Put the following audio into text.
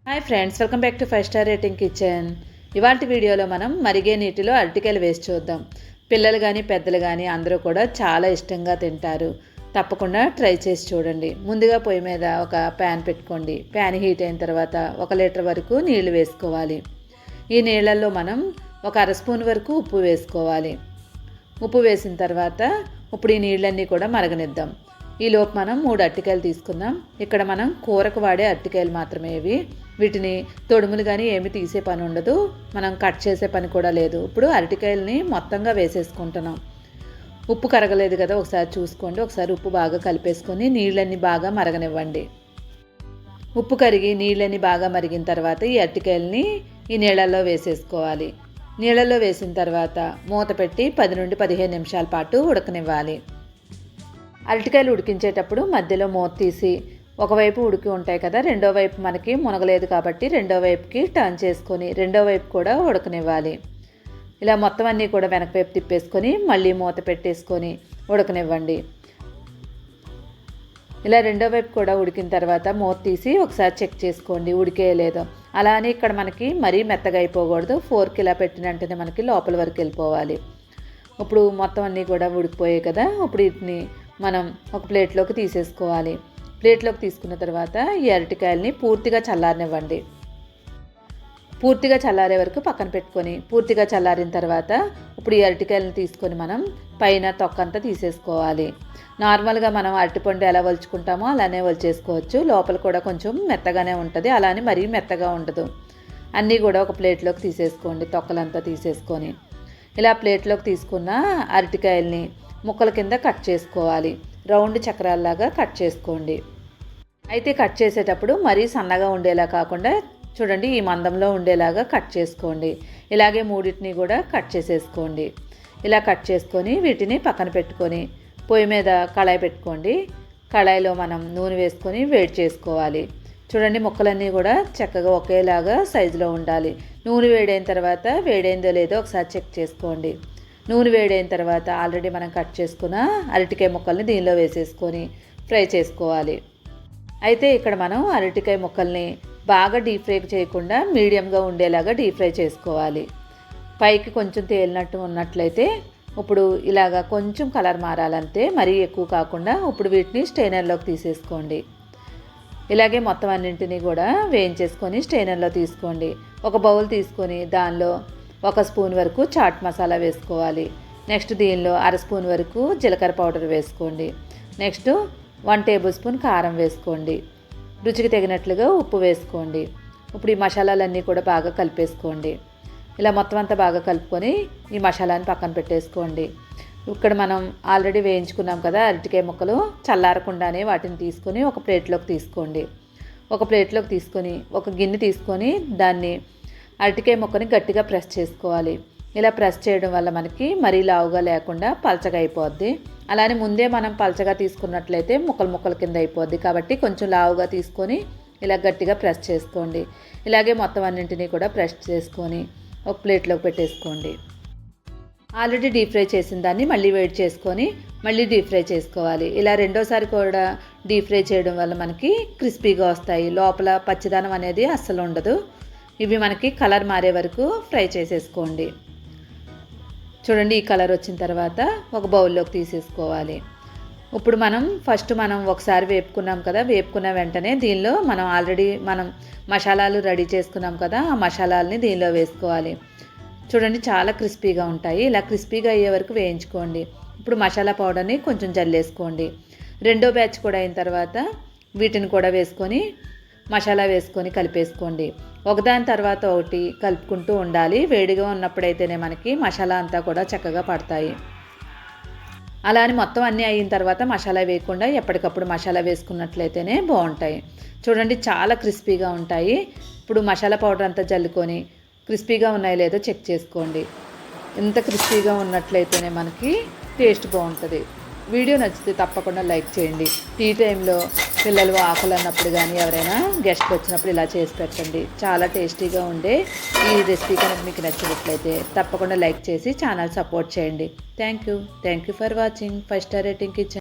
Hi friends, welcome back to 5 star rating kitchen. ఇవాళ వీడియోలో మనం మరిగే నీటిలో అరటికాయలు వేసి చూద్దాం. పిల్లలు కానీ పెద్దలు కానీ అందరూ కూడా చాలా ఇష్టంగా తింటారు. తప్పకుండా ట్రై చేసి చూడండి. ముందుగా పొయ్యి మీద ఒక ప్యాన్ పెట్టుకోండి. ప్యాన్ హీట్ అయిన తర్వాత 1 లీటర్ వరకు నీళ్లు వేసుకోవాలి. ఈ నీళ్ళల్లో మనం ఒక అర స్పూన్ వరకు ఉప్పు వేసుకోవాలి. ఉప్పు వేసిన తర్వాత ఇప్పుడు ఈ నీళ్ళన్నీ కూడా మరగనిద్దాం. ఈలోపు మనం 3 అరటికాయలు తీసుకుందాం. ఇక్కడ మనం కూరకు వాడే అరటికాయలు మాత్రమే ఇవి. వీటిని తొడుములు కానీ ఏమి తీసే పని ఉండదు, మనం కట్ చేసే పని కూడా లేదు. ఇప్పుడు అరటికాయలని మొత్తంగా వేసేసుకుంటున్నాం. ఉప్పు కరగలేదు కదా, ఒకసారి చూసుకోండి. ఒకసారి ఉప్పు బాగా కలిపేసుకొని నీళ్ళన్నీ బాగా మరగనివ్వండి. ఉప్పు కరిగి నీళ్ళన్నీ బాగా మరిగిన తర్వాత ఈ అరటికాయలని ఈ నీళ్ళల్లో వేసేసుకోవాలి. నీళ్ళల్లో వేసిన తర్వాత మూత పెట్టి 10 నుండి 15 నిమిషాల పాటు ఉడకనివ్వాలి. అరటికాయలు ఉడికించేటప్పుడు మధ్యలో మూత తీసి ఒకవైపు ఉడికి ఉంటాయి కదా, రెండో వైపు మనకి మునగలేదు కాబట్టి రెండో వైపుకి టర్న్ చేసుకొని రెండో వైపు కూడా ఉడకనివ్వాలి. ఇలా మొత్తం అన్నీ కూడా వెనక వైపు తిప్పేసుకొని మళ్ళీ మూత పెట్టేసుకొని ఉడకనివ్వండి. ఇలా రెండో వైపు కూడా ఉడికిన తర్వాత మూత తీసి ఒకసారి చెక్ చేసుకోండి ఉడికేయలేదో. అలా అని ఇక్కడ మనకి మరీ మెత్తగా అయిపోకూడదు. ఫోర్క్ ఇలా పెట్టిన వెంటనే మనకి లోపల వరకు వెళ్ళిపోవాలి. ఇప్పుడు మొత్తం అన్నీ కూడా ఉడికిపోయాయి కదా, ఇప్పుడు వీటిని మనం ఒక ప్లేట్లోకి తీసేసుకోవాలి. ప్లేట్లోకి తీసుకున్న తర్వాత ఈ అరటికాయలని పూర్తిగా చల్లారనివ్వండి. పూర్తిగా చల్లారే వరకు పక్కన పెట్టుకొని పూర్తిగా చల్లారిన తర్వాత ఇప్పుడు ఈ అరటికాయలను తీసుకొని మనం పైన తొక్కంతా తీసేసుకోవాలి. నార్మల్గా మనం అరటిపండు ఎలా వలుచుకుంటామో అలానే వలిచేసుకోవచ్చు. లోపల కూడా కొంచెం మెత్తగానే ఉంటుంది, అలానే మరీ మెత్తగా ఉండదు. అన్నీ కూడా ఒక ప్లేట్లోకి తీసేసుకోండి. తొక్కలంతా తీసేసుకొని ఇలా ప్లేట్లోకి తీసుకున్న అరటికాయల్ని ముక్కల కింద కట్ చేసుకోవాలి. రౌండ్ చక్రాల్లాగా కట్ చేసుకోండి. అయితే కట్ చేసేటప్పుడు మరీ సన్నగా ఉండేలా కాకుండా చూడండి ఈ మందంలో ఉండేలాగా కట్ చేసుకోండి. ఇలాగే మూడింటిని కూడా కట్ చేసేసుకోండి. ఇలా కట్ చేసుకొని వీటిని పక్కన పెట్టుకొని పొయ్యి మీద కళాయి పెట్టుకోండి. కళాయిలో మనం నూనె వేసుకొని వేడి చేసుకోవాలి. చూడండి ముక్కలన్నీ కూడా చక్కగా ఒకేలాగా సైజులో ఉండాలి. నూనె వేడైన తర్వాత వేడైందో లేదో ఒకసారి చెక్ చేసుకోండి. నూనె వేడైన తర్వాత ఆల్రెడీ మనం కట్ చేసుకున్న అరటికాయ ముక్కల్ని దీనిలో వేసేసుకొని ఫ్రై చేసుకోవాలి. అయితే ఇక్కడ మనం అరటికాయ ముక్కల్ని బాగా డీప్ ఫ్రై చేయకుండా మీడియంగా ఉండేలాగా డీప్ ఫ్రై చేసుకోవాలి. పైకి కొంచెం తేలినట్టు ఉన్నట్లయితే ఇప్పుడు ఇలాగా కొంచెం కలర్ మారాలంతే, మరీ ఎక్కువ కాకుండా. ఇప్పుడు వీటిని స్టెయినర్లోకి తీసేసుకోండి. ఇలాగే మొత్తం అన్నింటినీ కూడా వేయించేసుకొని స్టెయినర్లో తీసుకోండి. ఒక బౌల్ తీసుకొని దానిలో 1 స్పూన్ వరకు చాట్ మసాలా వేసుకోవాలి. నెక్స్ట్ దీనిలో అర స్పూన్ వరకు జీలకర్ర పౌడర్ వేసుకోండి. నెక్స్ట్ 1 టేబుల్ స్పూన్ కారం వేసుకోండి. రుచికి తగినట్లుగా ఉప్పు వేసుకోండి. ఇప్పుడు ఈ మసాలాలన్నీ కూడా బాగా కలిపేసుకోండి. ఇలా మొత్తం అంతా బాగా కలుపుకొని ఈ మసాలాని పక్కన పెట్టేసుకోండి. ఇక్కడ మనం ఆల్రెడీ వేయించుకున్నాం కదా అరటికాయ ముక్కలు, చల్లారకుండానే వాటిని తీసుకొని ఒక ప్లేట్లోకి తీసుకోండి. ఒక ప్లేట్లోకి తీసుకొని ఒక గిన్నె తీసుకొని దాన్ని అరటికాయ ముక్కని గట్టిగా ప్రెస్ చేసుకోవాలి. ఇలా ప్రెస్ చేయడం వల్ల మనకి మరీ లావుగా లేకుండా పలచగా అయిపోద్ది. అలానే ముందే మనం పలచగా తీసుకున్నట్లయితే ముక్కలు కింద అయిపోద్ది. కాబట్టి కొంచెం లావుగా తీసుకొని ఇలా గట్టిగా ప్రెస్ చేసుకోండి. ఇలాగే మొత్తం అన్నింటినీ కూడా ప్రెస్ చేసుకొని ఒక ప్లేట్లోకి పెట్టేసుకోండి. ఆల్రెడీ డీప్ ఫ్రై చేసిన దాన్ని మళ్ళీ వేడి చేసుకొని మళ్ళీ డీప్ ఫ్రై చేసుకోవాలి. ఇలా రెండోసారి కూడా డీప్ ఫ్రై చేయడం వల్ల మనకి క్రిస్పీగా వస్తాయి. లోపల పచ్చిదనం అనేది అస్సలు ఉండదు. ఇవి మనకి కలర్ మారే వరకు ఫ్రై చేసేసుకోండి. చూడండి ఈ కలర్ వచ్చిన తర్వాత ఒక బౌల్లోకి తీసేసుకోవాలి. ఇప్పుడు ఫస్ట్ మనం ఒకసారి వేపుకున్నాం కదా, వేపుకున్న వెంటనే దీనిలో మనం ఆల్రెడీ మసాలాలు రెడీ చేసుకున్నాం కదా, ఆ మసాలాలని దీనిలో వేసుకోవాలి. చూడండి చాలా క్రిస్పీగా ఉంటాయి. ఇలా క్రిస్పీగా అయ్యే వరకు వేయించుకోండి. ఇప్పుడు మసాలా పౌడర్ని కొంచెం జల్లేసుకోండి. రెండో బ్యాచ్ కూడా అయిన తర్వాత వీటిని కూడా వేసుకొని మసాలా వేసుకొని కలిపేసుకోండి. ఒకదాని తర్వాత ఒకటి కలుపుకుంటూ ఉండాలి. వేడిగా ఉన్నప్పుడైతేనే మనకి మసాలా అంతా కూడా చక్కగా పడతాయి. అలా అని మొత్తం అన్నీ అయిన తర్వాత మసాలా వేయకుండా ఎప్పటికప్పుడు మసాలా వేసుకున్నట్లయితేనే బాగుంటాయి. చూడండి చాలా క్రిస్పీగా ఉంటాయి. ఇప్పుడు మసాలా పౌడర్ అంతా జల్లుకొని క్రిస్పీగా ఉన్నాయో లేదో చెక్ చేసుకోండి. ఎంత క్రిస్పీగా ఉన్నట్లయితేనే మనకి టేస్ట్ బాగుంటుంది. వీడియో నచ్చితే తప్పకుండా లైక్ చేయండి. టీ టైంలో పిల్లలు ఆకలి అన్నప్పుడు కానీ ఎవరైనా గెస్ట్లు వచ్చినప్పుడు ఇలా చేసి పెట్టండి. చాలా టేస్టీగా ఉండే ఈ రెసిపీ కనుక మీకు నచ్చినట్లయితే తప్పకుండా లైక్ చేసి ఛానల్ సపోర్ట్ చేయండి. Thank you for watching 5 star rating kitchen.